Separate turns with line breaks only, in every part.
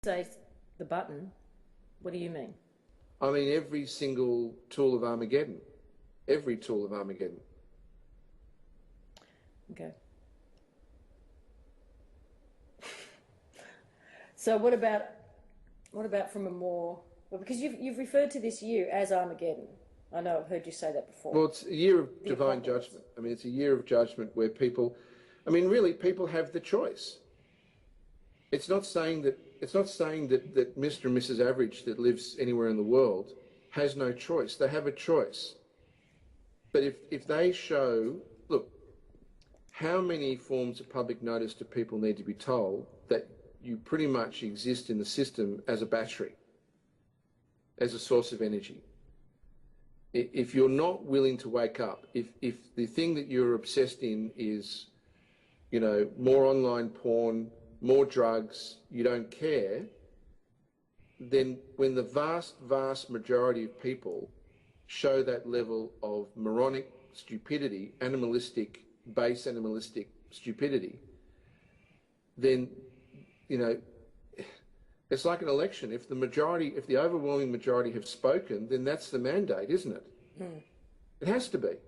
say the button, what do you mean?
I mean every single tool of Armageddon. Every tool of Armageddon.
Okay. So what about from a more, well, because you've referred to this year as Armageddon. I know I've heard you say that before.
Well, it's a year of divine judgment. I mean, it's a year of judgment where people, I mean, really, people have the choice. It's not saying that Mr. and Mrs. Average that lives anywhere in the world has no choice. They have a choice. But if they show, look, how many forms of public notice do people need to be told that you pretty much exist in the system as a battery, as a source of energy? If you're not willing to wake up, if the thing that you're obsessed in is, you know, more online porn, more drugs, you don't care, then when the vast majority of people show that level of moronic stupidity, base animalistic stupidity, then, you know, it's like an election. If the overwhelming majority have spoken, then that's the mandate, isn't it? Mm. It has to be.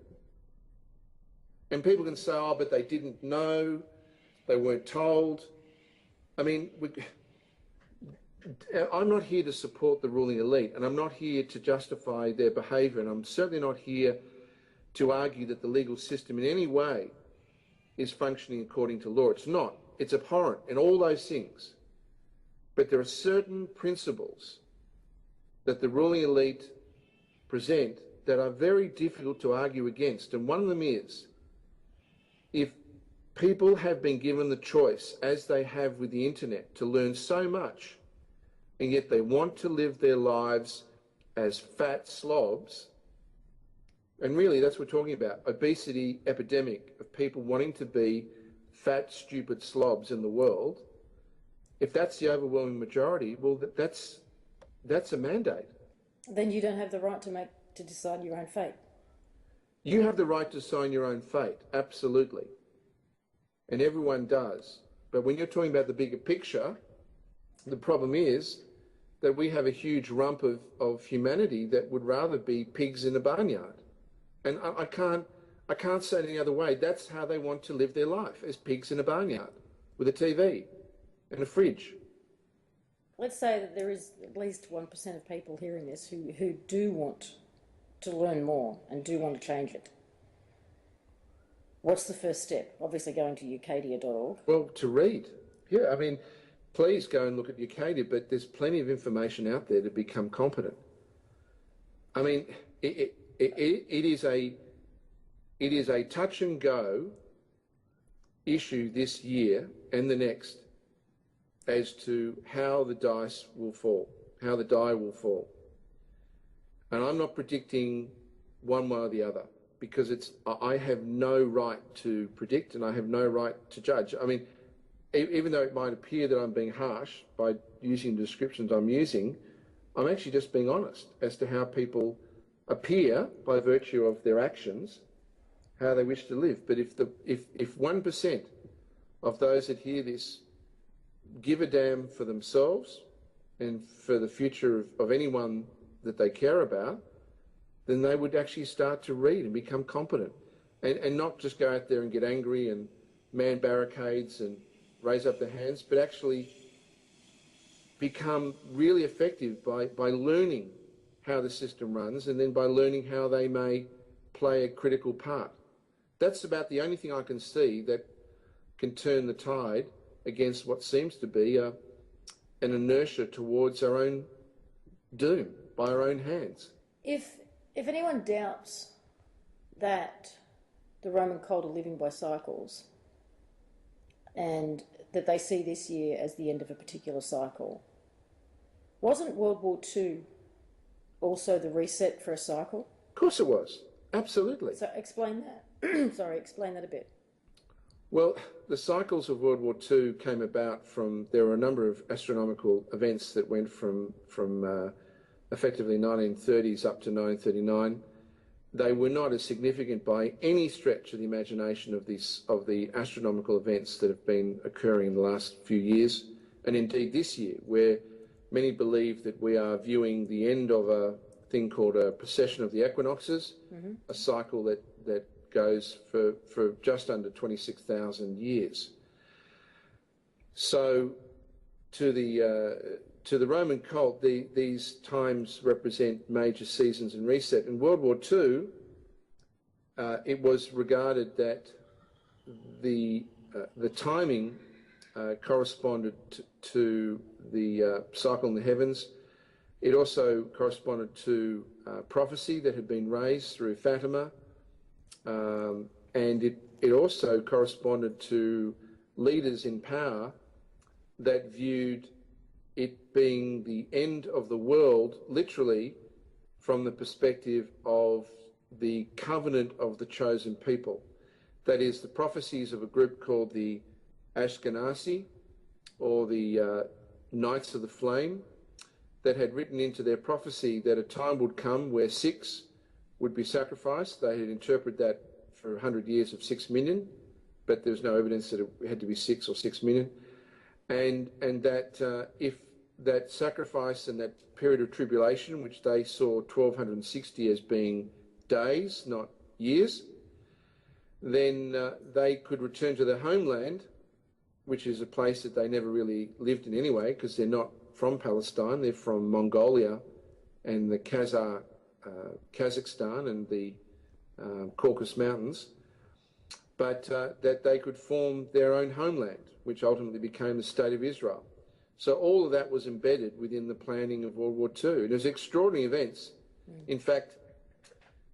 And people can say, oh, but they didn't know, they weren't told. I mean, I'm not here to support the ruling elite, and I'm not here to justify their behaviour, and I'm certainly not here to argue that the legal system in any way is functioning according to law. It's not. It's abhorrent and all those things. But there are certain principles that the ruling elite present that are very difficult to argue against. And one of them is, if people have been given the choice, as they have with the internet, to learn so much, and yet they want to live their lives as fat slobs, and really that's what we're talking about, obesity epidemic of people wanting to be fat, stupid slobs in the world. If that's the overwhelming majority, well, that's a mandate.
Then you don't have the right to decide your own fate.
You have the right to sign your own fate, absolutely. And everyone does. But when you're talking about the bigger picture, the problem is that we have a huge rump of humanity that would rather be pigs in a barnyard. And I can't say it any other way. That's how they want to live their life, as pigs in a barnyard, with a TV and a fridge.
Let's say that there is at least 1% of people hearing this who do want to learn more and do want to change it. What's the first step? Obviously going to ucadia.org.
Well, to read. Yeah, I mean, please go and look at Ucadia, but there's plenty of information out there to become competent. I mean, it is a touch and go issue this year and the next as to how the die will fall. And I'm not predicting one way or the other, because I have no right to predict and I have no right to judge. I mean, even though it might appear that I'm being harsh by using the descriptions I'm using, I'm actually just being honest as to how people appear by virtue of their actions, how they wish to live. But if 1% of those that hear this give a damn for themselves and for the future of anyone that they care about, then they would actually start to read and become competent, and not just go out there and get angry and man barricades and raise up their hands, but actually become really effective by learning how the system runs, and then by learning how they may play a critical part. That's about the only thing I can see that can turn the tide against what seems to be an inertia towards our own doom by our own hands.
If anyone doubts that the Roman cult are living by cycles, and that they see this year as the end of a particular cycle, wasn't World War II also the reset for a cycle?
Of course it was. Absolutely.
So explain that. Sorry, explain that a bit.
Well, the cycles of World War II came about from, there were a number of astronomical events that went from effectively 1930s up to 1939. They were not as significant by any stretch of the imagination of the astronomical events that have been occurring in the last few years and indeed this year, where many believe that we are viewing the end of a thing called a precession of the equinoxes, a cycle that goes for just under 26,000 years. So to the Roman cult, these times represent major seasons and reset. In World War II, it was regarded that the timing corresponded to the cycle in the heavens. It also corresponded to prophecy that had been raised through Fatima, and it also corresponded to leaders in power that viewed it being the end of the world, literally, from the perspective of the covenant of the chosen people. That is, the prophecies of a group called the Ashkenazi, or the Knights of the Flame, that had written into their prophecy that a time would come where 6 would be sacrificed. They had interpreted that for 100 years of 6 million, but there's no evidence that it had to be 6 or 6 million. And that if that sacrifice and that period of tribulation, which they saw 1260 as being days, not years, then they could return to their homeland, which is a place that they never really lived in anyway, because they're not from Palestine, they're from Mongolia and the Kazakhstan and the Caucasus Mountains, but that they could form their own homeland, which ultimately became the State of Israel. So all of that was embedded within the planning of World War II. It was extraordinary events. In fact,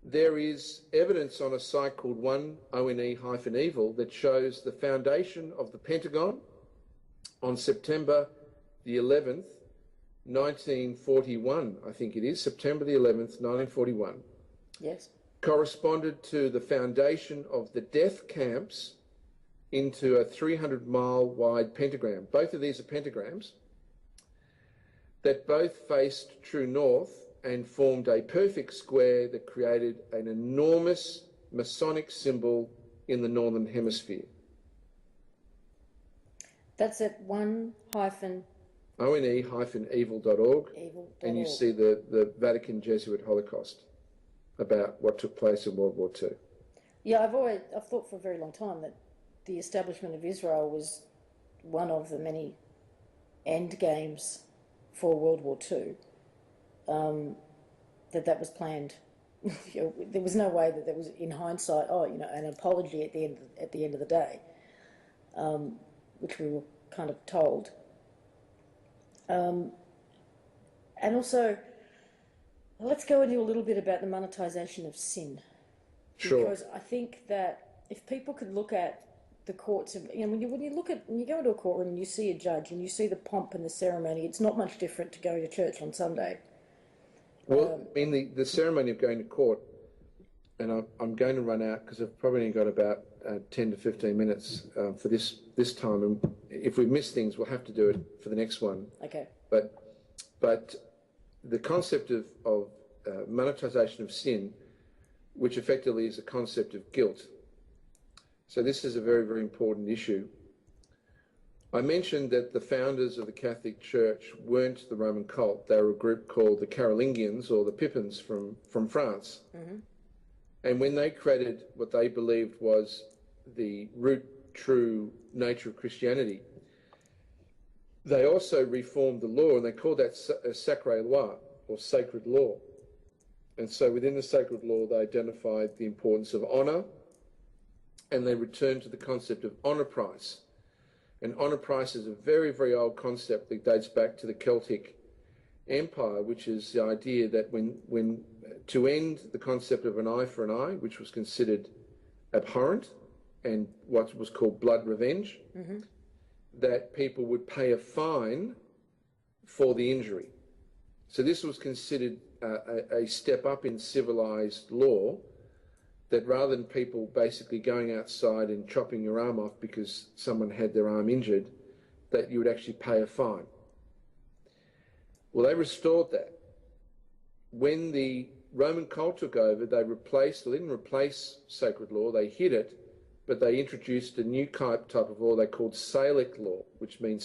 there is evidence on a site called 1ONE-Evil that shows the foundation of the Pentagon on September the 11th, 1941, I think it is, September the 11th, 1941.
Yes.
Corresponded to the foundation of the death camps into a 300-mile wide pentagram. Both of these are pentagrams that both faced true north and formed a perfect square that created an enormous Masonic symbol in the Northern Hemisphere.
That's at
one-ONE-evil.org, and you see the Vatican Jesuit Holocaust about what took place in World War II.
Yeah, I've thought for a very long time that the establishment of Israel was one of the many end games for World War II. That was planned. There was no way that there was, in hindsight, an apology at the end of the day, which we were kind of told. And also, let's go into a little bit about the monetization of sin.
Sure.
Because I think that if people could look at the courts, when you go into a courtroom and you see a judge and you see the pomp and the ceremony, it's not much different to going to church on Sunday.
Well, I mean, the ceremony of going to court, and I'm going to run out because I've probably only got about 10 to 15 minutes for this time, and if we miss things, we'll have to do it for the next one.
Okay.
But the concept of monetization of sin, which effectively is a concept of guilt. So this is a very, very important issue. I mentioned that the founders of the Catholic Church weren't the Roman cult. They were a group called the Carolingians, or the Pippins from France. Mm-hmm. And when they created what they believed was the root true nature of Christianity, they also reformed the law, and they called that sacré loi, or sacred law. And so within the sacred law, they identified the importance of honour, and they returned to the concept of honour price. And honour price is a very, very old concept that dates back to the Celtic Empire, which is the idea that when to end the concept of an eye for an eye, which was considered abhorrent, and what was called blood revenge, mm-hmm. that people would pay a fine for the injury. So this was considered a step up in civilized law, that rather than people basically going outside and chopping your arm off because someone had their arm injured, that you would actually pay a fine. Well, they restored that. When the Roman cult took over, they didn't replace sacred law, they hid it, but they introduced a new type of law they called Salic law, which means